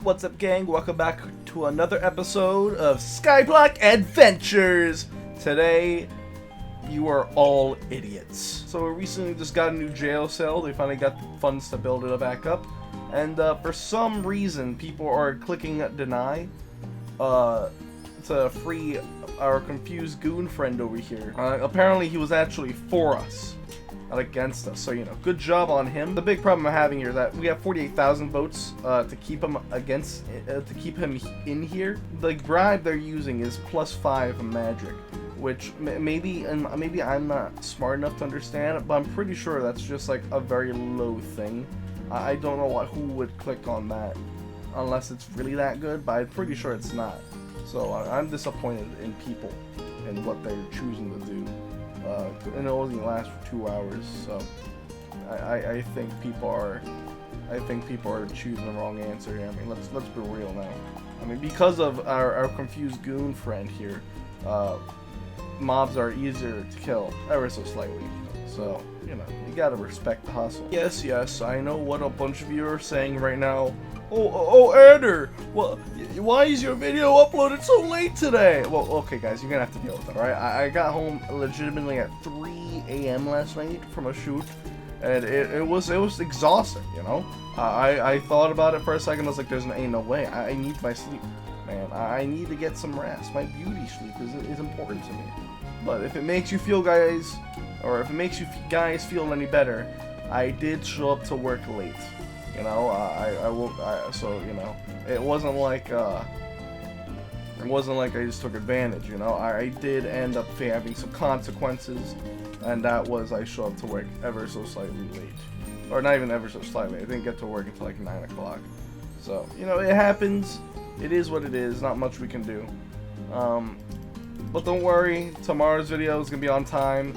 What's up, gang? Welcome back to another episode of Skyblock Adventures. Today, you are all idiots. So we recently just got a new jail cell. They finally got the funds to build it back up. And for some reason, people are clicking deny to free our confused goon friend over here. Apparently, he was actually for us, not against us. So, you know, good job on him. The big problem I'm having here is that we have 48,000 votes to keep him against, to keep him in here. The bribe they're using is +5 magic, which maybe I'm not smart enough to understand it, but I'm pretty sure that's just like a very low thing. I don't know who would click on that unless it's really that good, but I'm pretty sure it's not. So I'm disappointed in people and what they're choosing to do. And it only lasts for 2 hours, so I think people are choosing the wrong answer here. I mean, let's be real now. I mean, because of our confused goon friend here, mobs are easier to kill ever so slightly. So, you know, you gotta respect the hustle. Yes, I know what a bunch of you are saying right now. Oh, Eder, well, why is your video uploaded so late today? Well, okay, guys, you're gonna have to deal with it, alright? I got home legitimately at 3 a.m. last night from a shoot, and it was exhausting, you know? I thought about it for a second. I was like, ain't no way. I need my sleep, man. I need to get some rest. My beauty sleep is important to me. But if it makes you feel, guys, or if it makes you guys feel any better, I did show up to work late. You know, so, you know, it wasn't like I just took advantage, you know. I did end up having some consequences, and that was I showed up to work ever so slightly late. Or not even ever so slightly. I didn't get to work until like 9 o'clock. So, you know, it happens. It is what it is. Not much we can do. But don't worry, tomorrow's video is going to be on time.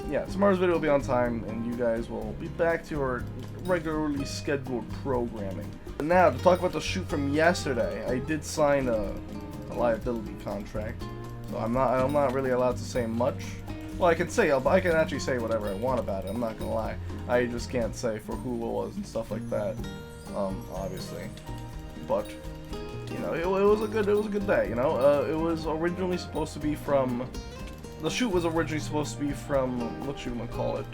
Yeah, tomorrow's video will be on time, and you guys will be back to your regularly scheduled programming. Now, to talk about the shoot from yesterday, I did sign a liability contract, so I'm not really allowed to say much. Well, I can actually say whatever I want about it. I'm not gonna lie. I just can't say for who it was and stuff like that, obviously. But you know, it was a good day. You know, it was originally supposed to be from. The shoot was originally supposed to be from, what you want to call it?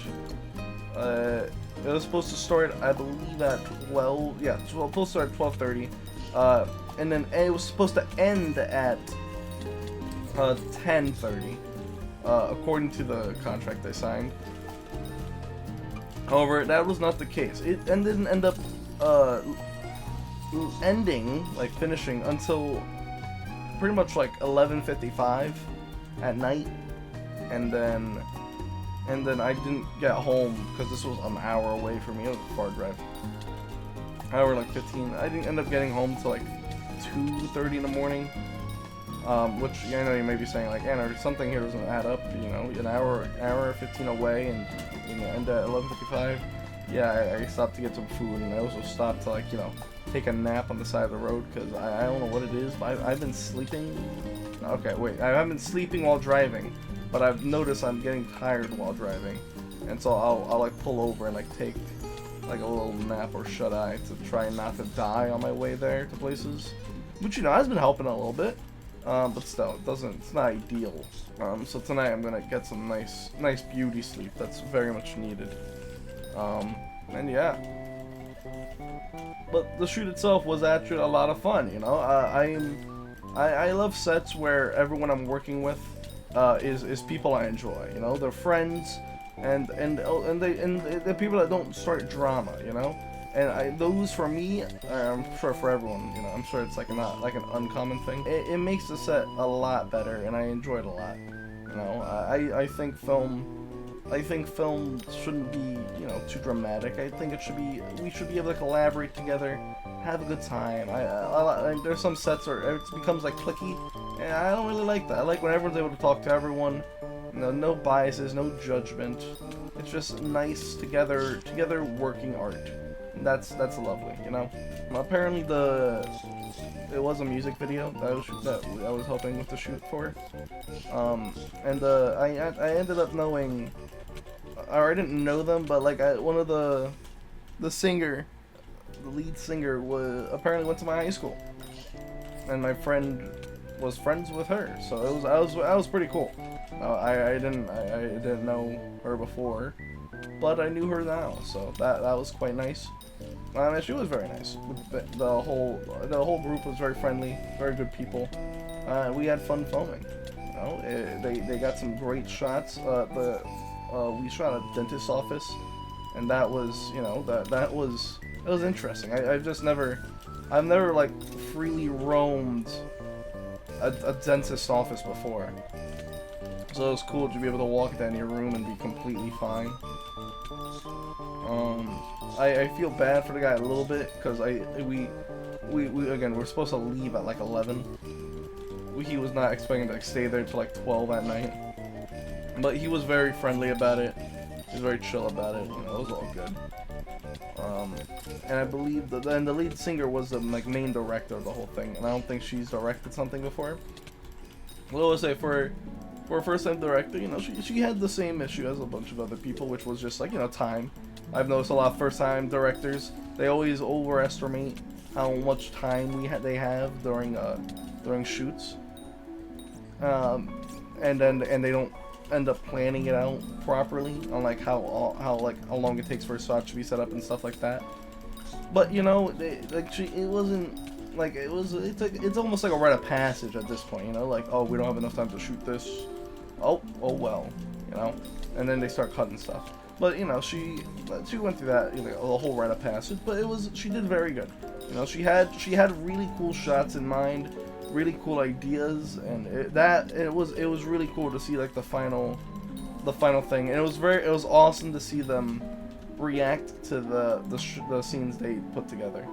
It was supposed to start, I believe, at 12. Yeah, it was supposed to start at 12:30, and then it was supposed to end at 10:30, according to the contract I signed. However, that was not the case. It didn't end up finishing until pretty much like 11:55 at night. And then I didn't get home because this was an hour away from me. It was a far drive. Hour like 15. I didn't end up getting home till like 2:30 in the morning. Which I know you may be saying like, Anna, something here doesn't add up. You know, an hour 15 away, and you know, end at 11:55. Yeah, I stopped to get some food, and I also stopped to, like, you know, take a nap on the side of the road because I don't know what it is, but I've been sleeping. Okay, wait, I haven't been sleeping while driving. But I've noticed I'm getting tired while driving, and so I'll like pull over and like take like a little nap or shut eye to try not to die on my way there to places, which, you know, has been helping a little bit, but still it's not ideal. So tonight I'm gonna get some nice beauty sleep that's very much needed. And yeah, but the shoot itself was actually a lot of fun. You know, I love sets where everyone I'm working with is people I enjoy. You know, they're friends, and the people that don't start drama. You know, and those for me, I'm sure for everyone. You know, I'm sure it's like not like an uncommon thing. It makes the set a lot better, and I enjoy it a lot. You know, I think film shouldn't be, you know, too dramatic. I think we should be able to collaborate together, have a good time. There's some sets where it becomes like cliquey, and I don't really like that. I like when everyone's able to talk to everyone. You know, no biases, no judgment. It's just nice together working art. And that's lovely, you know. Apparently it was a music video that I was helping with the shoot for. And I ended up knowing, or I didn't know them, but like one of the singer the lead singer apparently went to my high school, and my friend was friends with her. So that was pretty cool. I didn't know her before, but I knew her now, so that was quite nice. And she was very nice. The whole group was very friendly, very good people. We had fun filming. You know, they got some great shots. We shot a dentist's office, and that was, you know, that was interesting. I've never like freely roamed a dentist's office before, so it was cool to be able to walk into any room and be completely fine. I feel bad for the guy a little bit, because we again, we're supposed to leave at like 11. He was not expecting to like, stay there till like 12 at night, but he was very friendly about it. He was very chill about it. You know, it was all good. And I believe the lead singer was the like main director of the whole thing, and I don't think she's directed something before. Well, I would say for a first-time director, you know, she had the same issue as a bunch of other people, which was just like, you know, time. I've noticed a lot of first-time directors, they always overestimate how much time they have during shoots, and they don't end up planning it out properly on like how long it takes for a shot to be set up and stuff like that. But you know, it wasn't like it's almost like a rite of passage at this point, you know, like, oh, we don't have enough time to shoot this. Oh well, you know, and then they start cutting stuff. But you know, she went through that, you know, the whole rite of passage. But she did very good. You know, she had really cool shots in mind, really cool ideas, and it was really cool to see like the final thing. And it was awesome to see them react to the scenes they put together.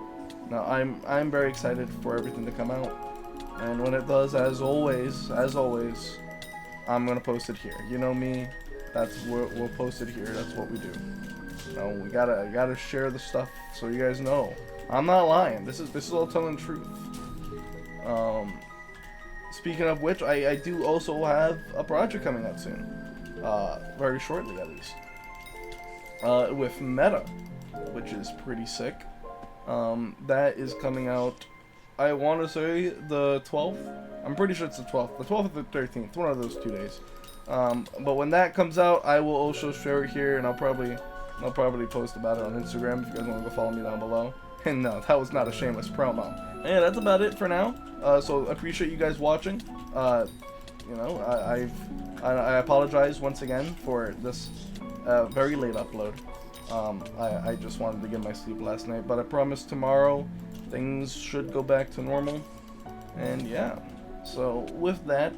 Now I'm very excited for everything to come out, and when it does, as always, I'm gonna post it here. You know me, we'll post it here. That's what we do. You know, we gotta share the stuff so you guys know. I'm not lying. This is all telling the truth. Speaking of which, I do also have a project coming out soon, very shortly at least, with Meta, which is pretty sick. That is coming out, I want to say the 12th. I'm pretty sure it's the 12th. The 12th or the 13th, one of those 2 days. But when that comes out, I will also share it here, and I'll probably post about it on Instagram if you guys want to go follow me down below. And no, that was not a shameless promo. And yeah, that's about it for now. So I appreciate you guys watching. You know, I apologize once again for this very late upload. I just wanted to get my sleep last night, but I promise tomorrow things should go back to normal. And yeah, so with that,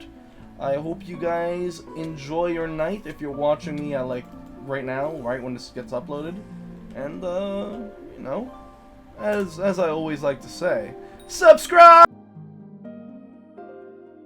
I hope you guys enjoy your night if you're watching me at like right now, right when this gets uploaded. And you know, as I always like to say, subscribe!